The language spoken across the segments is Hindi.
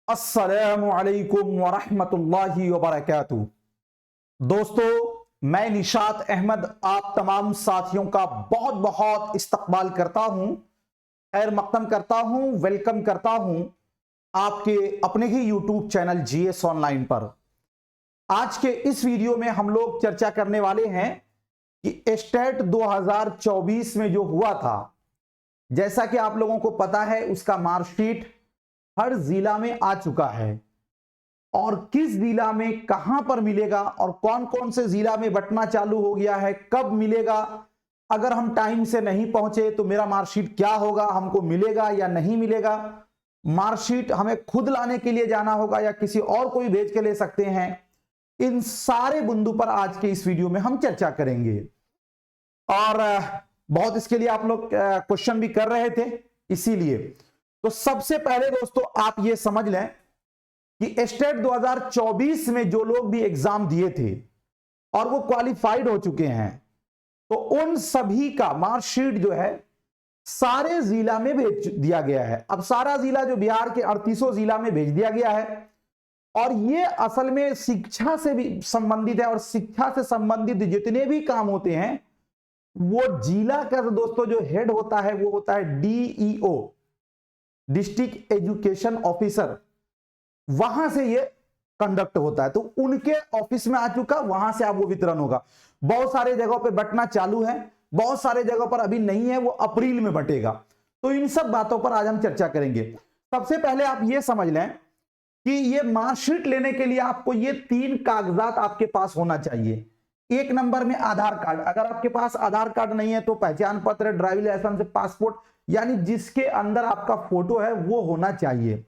अस्सलामुअलैकुम वरहमतुल्लाहि वबरकातुहू। दोस्तों, मैं निशात अहमद आप तमाम साथियों का बहुत बहुत इस्तकबाल करता हूं, खैर मक़दम करता हूं, वेलकम करता हूं आपके अपने ही यूट्यूब चैनल जीएस ऑनलाइन पर। आज के इस वीडियो में हम लोग चर्चा करने वाले हैं कि स्टेट 2024 में जो हुआ था, जैसा कि आप लोगों को पता है उसका मार्कशीट हर जिला में आ चुका है और किस जिला में कहां पर मिलेगा और कौन कौन से जिला में बंटना चालू हो गया है, कब मिलेगा, अगर हम टाइम से नहीं पहुंचे तो मेरा मार्कशीट क्या होगा, हमको मिलेगा या नहीं मिलेगा, मार्कशीट हमें खुद लाने के लिए जाना होगा या किसी और को भी भेज के ले सकते हैं। इन सारे बिंदु पर आज के इस वीडियो में हम चर्चा करेंगे और बहुत इसके लिए आप लोग क्वेश्चन भी कर रहे थे, इसीलिए तो सबसे पहले दोस्तों आप ये समझ लें कि स्टेट 2024 में जो लोग भी एग्जाम दिए थे और वो क्वालिफाइड हो चुके हैं, तो उन सभी का मार्कशीट जो है सारे जिला में भेज दिया गया है। अब सारा जिला जो बिहार के 38 जिला में भेज दिया गया है और ये असल में शिक्षा से भी संबंधित है और शिक्षा से संबंधित जितने भी काम होते हैं वो जिला का दोस्तों जो हेड होता है वो होता है डीईओ, डिस्ट्रिक्ट एजुकेशन ऑफिसर। वहां से ये कंडक्ट होता है, तो उनके ऑफिस में आ चुका, वहां से अब वो वितरण होगा। बहुत सारे जगहों पे बंटना चालू है, बहुत सारे जगहों पर अभी नहीं है, वो अप्रैल में बंटेगा। तो इन सब बातों पर आज हम चर्चा करेंगे। सबसे पहले आप ये समझ लें कि ये मार्कशीट लेने के लिए आपको ये 3 कागजात आपके पास होना चाहिए। एक नंबर में आधार कार्ड, अगर आपके पास आधार कार्ड नहीं है तो पहचान पत्र, ड्राइविंग लाइसेंस, पासपोर्ट, यानी जिसके अंदर आपका फोटो है वो होना चाहिए।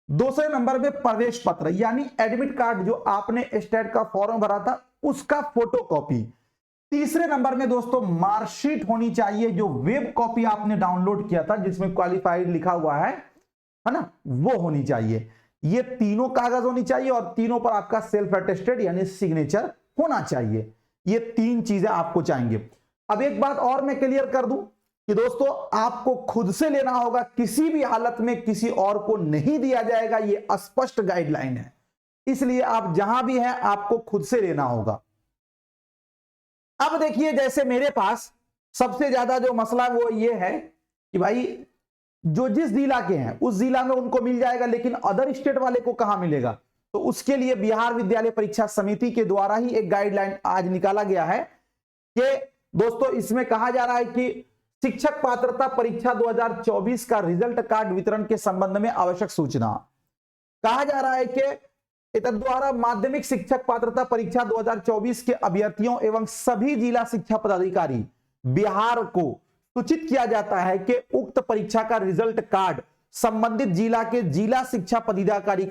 दूसरे नंबर में प्रवेश पत्र यानी एडमिट कार्ड, जो आपने स्टेट का फॉर्म भरा था उसका फोटो कॉपी। तीसरे नंबर में दोस्तों मार्कशीट होनी चाहिए, जो वेब कॉपी आपने डाउनलोड किया था जिसमें क्वालिफाइड लिखा हुआ है ना, वो होनी चाहिए। ये तीनों कागज होनी चाहिए और तीनों पर आपका सेल्फ अटेस्टेड यानी सिग्नेचर होना चाहिए। ये 3 चीजें आपको चाहिए। अब एक बात और मैं क्लियर कर दूं कि दोस्तों आपको खुद से लेना होगा, किसी भी हालत में किसी और को नहीं दिया जाएगा, ये स्पष्ट गाइडलाइन है। इसलिए आप जहां भी हैं आपको खुद से लेना होगा। अब देखिए, जैसे मेरे पास सबसे ज्यादा जो मसला वो ये है कि भाई जो जिस जिला के हैं उस जिला में उनको मिल जाएगा, लेकिन अदर स्टेट वाले को कहां मिलेगा। तो उसके लिए बिहार विद्यालय परीक्षा समिति के द्वारा ही एक गाइडलाइन आज निकाला गया है कि दोस्तों इसमें कहा जा रहा है कि शिक्षक पात्रता परीक्षा 2024 का रिजल्ट कार्ड वितरण के संबंध में आवश्यक सूचना। कहा जा रहा है कि द्वारा माध्यमिक शिक्षक पात्रता परीक्षा 2024 के अभ्यर्थियों एवं सभी जिला शिक्षा पदाधिकारी बिहार को सूचित किया जाता है कि उक्त परीक्षा का रिजल्ट कार्ड संबंधित जिला के जिला शिक्षा पदाधिकारी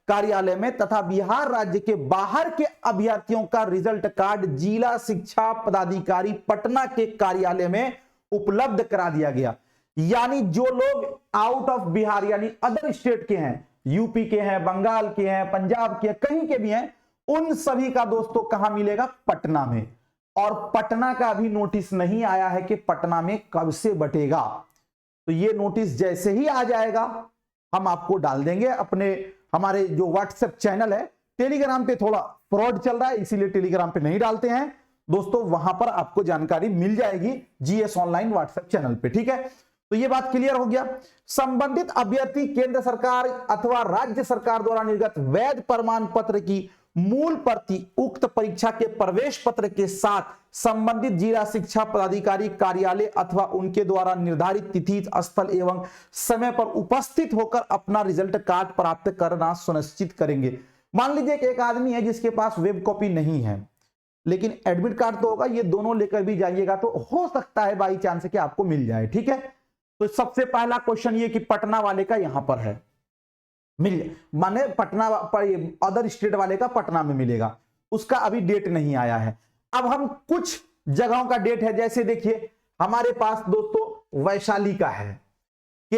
कार्यालय में तथा बिहार राज्य के बाहर के अभ्यर्थियों का रिजल्ट कार्ड जिला शिक्षा पदाधिकारी पटना के कार्यालय में उपलब्ध करा दिया गया। यानी जो लोग आउट ऑफ बिहार यानी अदर स्टेट के हैं, यूपी के हैं, बंगाल के हैं, पंजाब के हैं, कहीं के भी हैं, उन सभी का दोस्तों कहां मिलेगा? पटना में। और पटना का अभी नोटिस नहीं आया है कि पटना में कब से बटेगा। तो ये नोटिस जैसे ही आ जाएगा हम आपको डाल देंगे अपने हमारे जो व्हाट्सएप चैनल है। टेलीग्राम पे थोड़ा फ्रॉड चल रहा है, इसीलिए टेलीग्राम पे नहीं डालते हैं दोस्तों, वहां पर आपको जानकारी मिल जाएगी जीएस ऑनलाइन व्हाट्सएप चैनल पे। ठीक है, तो ये बात क्लियर हो गया। संबंधित अभ्यर्थी केंद्र सरकार अथवा राज्य सरकार द्वारा निर्गत वैध प्रमाण पत्र की मूल प्रति उक्त परीक्षा के प्रवेश पत्र के साथ संबंधित जिला शिक्षा पदाधिकारी कार्यालय अथवा उनके द्वारा निर्धारित तिथि, स्थल एवं समय पर उपस्थित होकर अपना रिजल्ट कार्ड प्राप्त करना सुनिश्चित करेंगे। मान लीजिए कि एक आदमी है जिसके पास वेब कॉपी नहीं है लेकिन एडमिट कार्ड तो होगा, ये दोनों लेकर भी जाइएगा तो हो सकता है बाई चांस कि आपको मिल जाए। ठीक है, तो सबसे पहला क्वेश्चन ये कि पटना वाले का यहां पर है, मिल माने पटना पर, अदर स्टेट वाले का पटना में मिलेगा, उसका अभी डेट नहीं आया है। अब हम कुछ जगहों का डेट है, जैसे देखिए हमारे पास दोस्तों वैशाली का है कि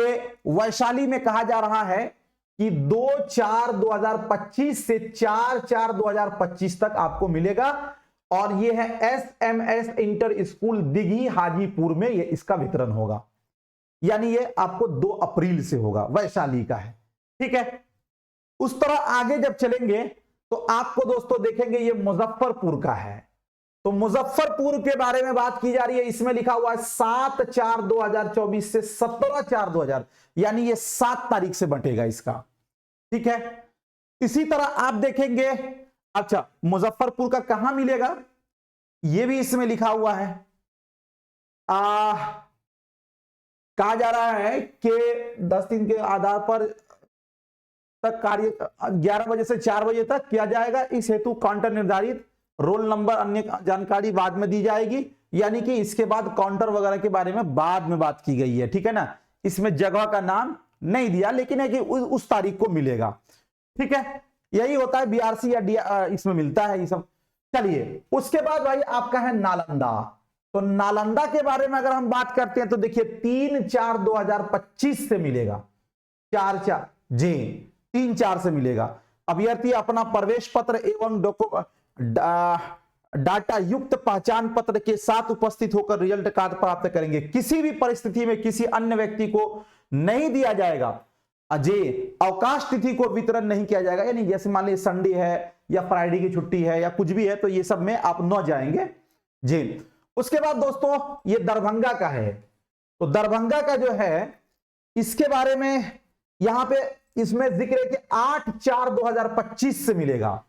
वैशाली में कहा जा रहा है कि 2/4/2025 से 4/4/2025 तक आपको मिलेगा और ये है SMS inter school Dighi Hajipur में ये इसका वितरण होगा, यानी ये आपको 2 अप्रैल से होगा। वैशाली का है, ठीक है। उस तरह आगे जब चलेंगे तो आपको दोस्तों देखेंगे ये मुजफ्फरपुर का है। तो मुजफ्फरपुर के बारे में बात की जा रही है, इसमें लिखा हुआ है 7/4/2024 से 17/4/2000, यानी ये 7 तारीख से बंटेगा इसका, ठीक है। इसी तरह आप देखेंगे, अच्छा मुजफ्फरपुर का कहां मिलेगा ये भी इसमें लिखा हुआ है। कहा जा रहा है कि 10 दिन के आधार पर तक कार्य 11 बजे से 4 बजे तक किया जाएगा। इस हेतु काउंटर निर्धारित, रोल नंबर अन्य जानकारी बाद में दी जाएगी, यानी कि इसके बाद काउंटर वगैरह के बारे में बाद में बात की गई है, ठीक है ना। इसमें जगह का नाम नहीं दिया, लेकिन है कि उस तारीख को मिलेगा, ठीक है। यही होता है बीआरसी या इसमें मिलता है ये सब। चलिए उसके बाद भाई आपका है नालंदा। तो नालंदा के बारे में अगर हम बात करते हैं तो देखिए 3/4/2025 से मिलेगा, 4/4 जी 3/4 से मिलेगा। अभ्यर्थी अपना प्रवेश पत्र एवं डाटा युक्त पहचान पत्र के साथ उपस्थित होकर रिजल्ट कार्ड प्राप्त करेंगे। किसी भी परिस्थिति में किसी अन्य व्यक्ति को नहीं दिया जाएगा। अजय अवकाश तिथि को वितरण नहीं किया जाएगा, यानी जैसे मान लीजिए संडे है या फ्राइडे की छुट्टी है या कुछ भी है तो ये सब में आप न जाएंगे जी। उसके बाद दोस्तों ये दरभंगा का है। तो दरभंगा का जो है इसके बारे में यहां पे इसमें जिक्र है कि 8/4/2025 से मिलेगा।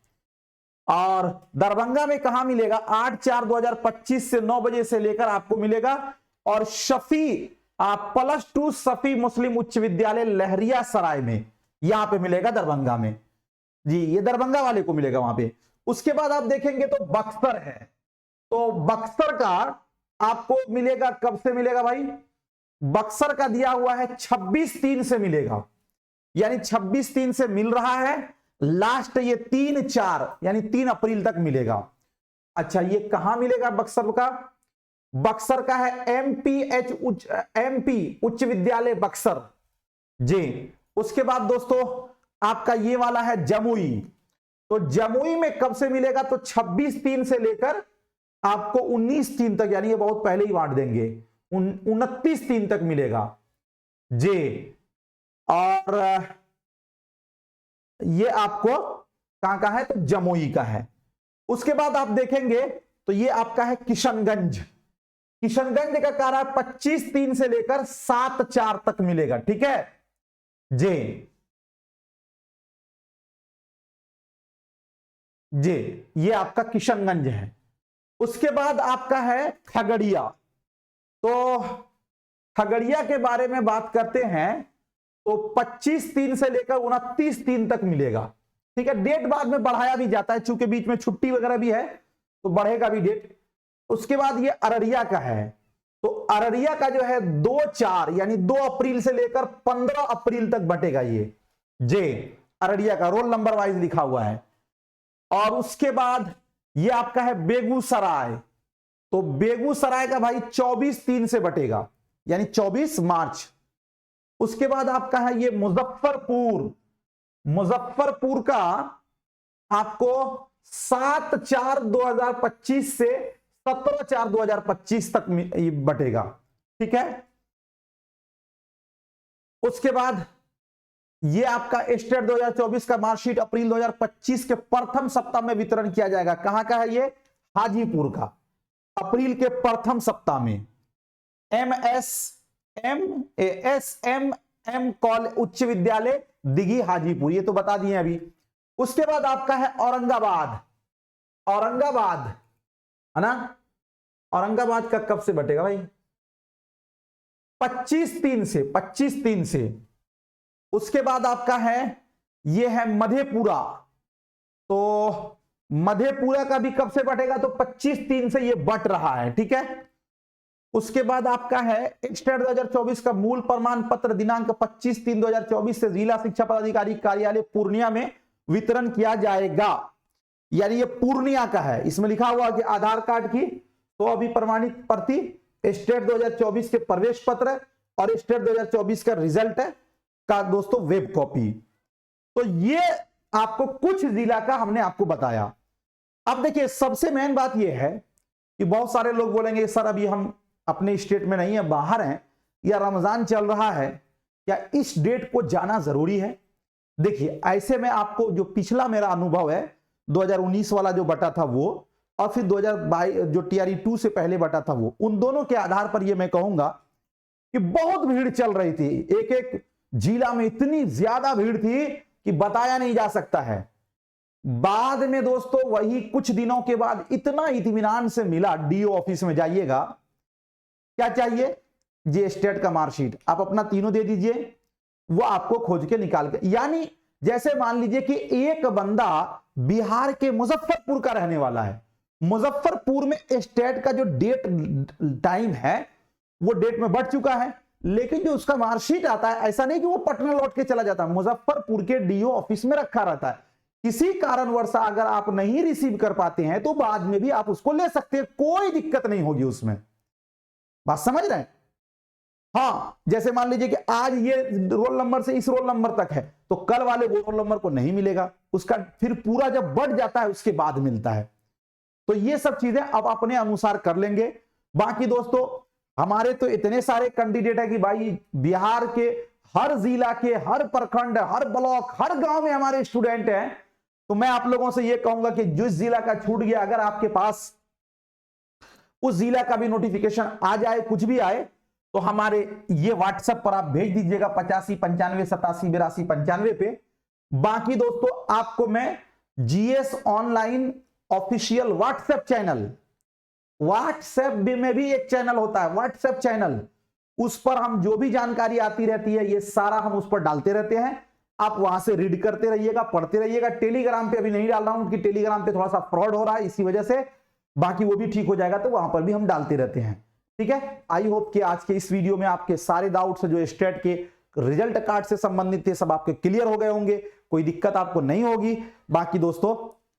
और दरभंगा में कहां मिलेगा 8/4/2025 से 9 बजे से लेकर आपको मिलेगा। और शफी +2 शफी मुस्लिम उच्च विद्यालय लहरिया सराय में यहां पे मिलेगा दरभंगा में जी, ये दरभंगा वाले को मिलेगा वहां पे। उसके बाद आप देखेंगे तो बक्सर है। तो बक्सर का आपको मिलेगा, कब से मिलेगा भाई, बक्सर का दिया हुआ है 26/3 से मिलेगा, यानी 26/3 से मिल रहा है। लास्ट ये 3/4 यानी 3 अप्रैल तक मिलेगा। अच्छा ये कहां मिलेगा बक्सर का, बक्सर का है एमपी उच्च विद्यालय बक्सर जी। उसके बाद दोस्तों आपका ये वाला है जमुई। तो जमुई में कब से मिलेगा तो 26/3 से लेकर आपको 19/3 तक, यानी ये बहुत पहले ही बांट देंगे, 29/3 तक मिलेगा जी। और ये आपको कहां का है तो जमुई का है। उसके बाद आप देखेंगे तो ये आपका है किशनगंज। किशनगंज का कार्य 25/3 से लेकर 7/4 तक मिलेगा, ठीक है जी जी, ये आपका किशनगंज है। उसके बाद आपका है खगड़िया। तो खगड़िया के बारे में बात करते हैं तो 25/3 से लेकर 29/3 तक मिलेगा, ठीक है। डेट बाद में बढ़ाया भी जाता है, चूंकि बीच में छुट्टी वगैरह भी है तो बढ़ेगा भी डेट। उसके बाद ये अररिया का है। तो अररिया का जो है 2/4 यानी 2 अप्रैल से लेकर 15 अप्रैल तक बटेगा ये जे, अररिया का रोल नंबर वाइज लिखा हुआ है। और उसके बाद ये आपका है बेगूसराय। तो बेगूसराय का भाई 24/3 से बटेगा, यानी 24 मार्च। उसके बाद आपका है ये मुजफ्फरपुर। मुजफ्फरपुर का आपको 7/4/2025 से 17/4/2025 तक बटेगा, ठीक है। उसके बाद ये आपका स्टेट 2024 का मार्कशीट अप्रैल 2025 के प्रथम सप्ताह में वितरण किया जाएगा। कहां का है ये, हाजीपुर का, अप्रैल के प्रथम सप्ताह में। एसएमएम कॉलेज उच्च विद्यालय दिघी हाजीपुर, ये तो बता दिए अभी। उसके बाद आपका है औरंगाबाद। औरंगाबाद है ना, औरंगाबाद का कब से बटेगा भाई 25/3 से। उसके बाद आपका है ये है मधेपुरा। तो मधेपुरा का भी कब से बटेगा तो 25/3 से ये बट रहा है, ठीक है। उसके बाद आपका है स्टेट 2024 का मूल प्रमाण पत्र दिनांक 25/3/2024 से जिला शिक्षा पदाधिकारी कार्यालय पूर्णिया में वितरण किया जाएगा, यानी ये पूर्णिया का है। इसमें लिखा हुआ कि आधार कार्ड की तो अभी प्रमाणित प्रति, स्टेट 2024 के प्रवेश पत्र और स्टेट 2024 का रिजल्ट का दोस्तों वेब कॉपी। तो ये आपको कुछ जिला का हमने आपको बताया। अब देखिए सबसे मेन बात यह है कि बहुत सारे लोग बोलेंगे सर अभी हम अपने स्टेट में नहीं है, बाहर हैं, या रमजान चल रहा है, क्या इस डेट को जाना जरूरी है? देखिए ऐसे में आपको जो पिछला मेरा अनुभव है 2019 वाला जो बटा था वो, और फिर 2022 जो टीआरई 2 से पहले बटा था वो, उन दोनों के आधार पर ये मैं कहूंगा कि बहुत भीड़ चल रही थी। एक एक जिला में इतनी ज्यादा भीड़ थी कि बताया नहीं जा सकता है। बाद में दोस्तों वही कुछ दिनों के बाद इतना इत्मीनान से मिला, डीओ ऑफिस में जाइएगा, क्या चाहिए, ये स्टेट का मार्कशीट, आप अपना तीनों दे दीजिए, वो आपको खोज के निकाल के, यानी जैसे मान लीजिए कि एक बंदा बिहार के मुजफ्फरपुर का रहने वाला है, मुजफ्फरपुर में स्टेट का जो डेट टाइम है वो डेट में बढ़ चुका है, लेकिन जो उसका मार्कशीट आता है ऐसा नहीं कि वो पटना लौट के चला जाता है, मुजफ्फरपुर के डीओ ऑफिस में रखा रहता है। किसी कारणवश अगर आप नहीं रिसीव कर पाते हैं तो बाद में भी आप उसको ले सकते हैं, कोई दिक्कत नहीं होगी उसमें। बात समझ रहे हैं? हाँ, जैसे मान लीजिए कि आज ये रोल नंबर से इस रोल नंबर तक है तो कल वाले वो रोल नंबर को नहीं मिलेगा, उसका फिर पूरा जब बढ़ जाता है उसके बाद मिलता है। तो ये सब चीजें अब अपने अनुसार कर लेंगे। बाकी दोस्तों हमारे तो इतने सारे कैंडिडेट है कि भाई बिहार के हर जिला के, हर प्रखंड, हर ब्लॉक, हर गांव में हमारे स्टूडेंट हैं। तो मैं आप लोगों से ये कहूंगा कि जिस जिला का छूट गया, अगर आपके पास उस जिला का भी नोटिफिकेशन आ जाए, कुछ भी आए, तो हमारे ये व्हाट्सएप पर आप भेज दीजिएगा 85 95 87 82 95 पे। बाकी दोस्तों आपको मैं GS online official WhatsApp channel, WhatsApp में भी एक चैनल होता है व्हाट्सएप चैनल, उस पर हम जो भी जानकारी आती रहती है ये सारा हम उस पर डालते रहते हैं। आप वहां से रीड करते रहिएगा, पढ़ते रहिएगा। टेलीग्राम पे अभी नहीं डाल रहा हूं क्योंकि टेलीग्राम पे थोड़ा सा फ्रॉड हो रहा है, इसी वजह से, बाकी वो भी ठीक हो जाएगा तो वहां पर भी हम डालते रहते हैं। ठीक है, आई होप कि आज के इस वीडियो में आपके सारे डाउट्स जो स्टेट के रिजल्ट कार्ड से संबंधित थे सब आपके क्लियर हो गए होंगे, कोई दिक्कत आपको नहीं होगी। बाकी दोस्तों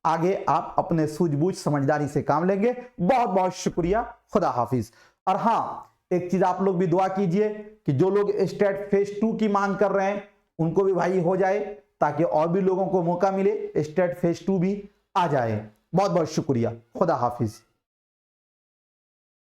आगे आप अपने सूझबूझ समझदारी से काम लेंगे। बहुत बहुत शुक्रिया, खुदा हाफिज। और हाँ, एक चीज आप लोग भी दुआ कीजिए कि जो लोग स्टेट फेज 2 की मांग कर रहे हैं उनको भी भाई हो जाए, ताकि और भी लोगों को मौका मिले, स्टेट फेज 2 भी आ जाए। बहुत बहुत शुक्रिया, खुदा हाफिज।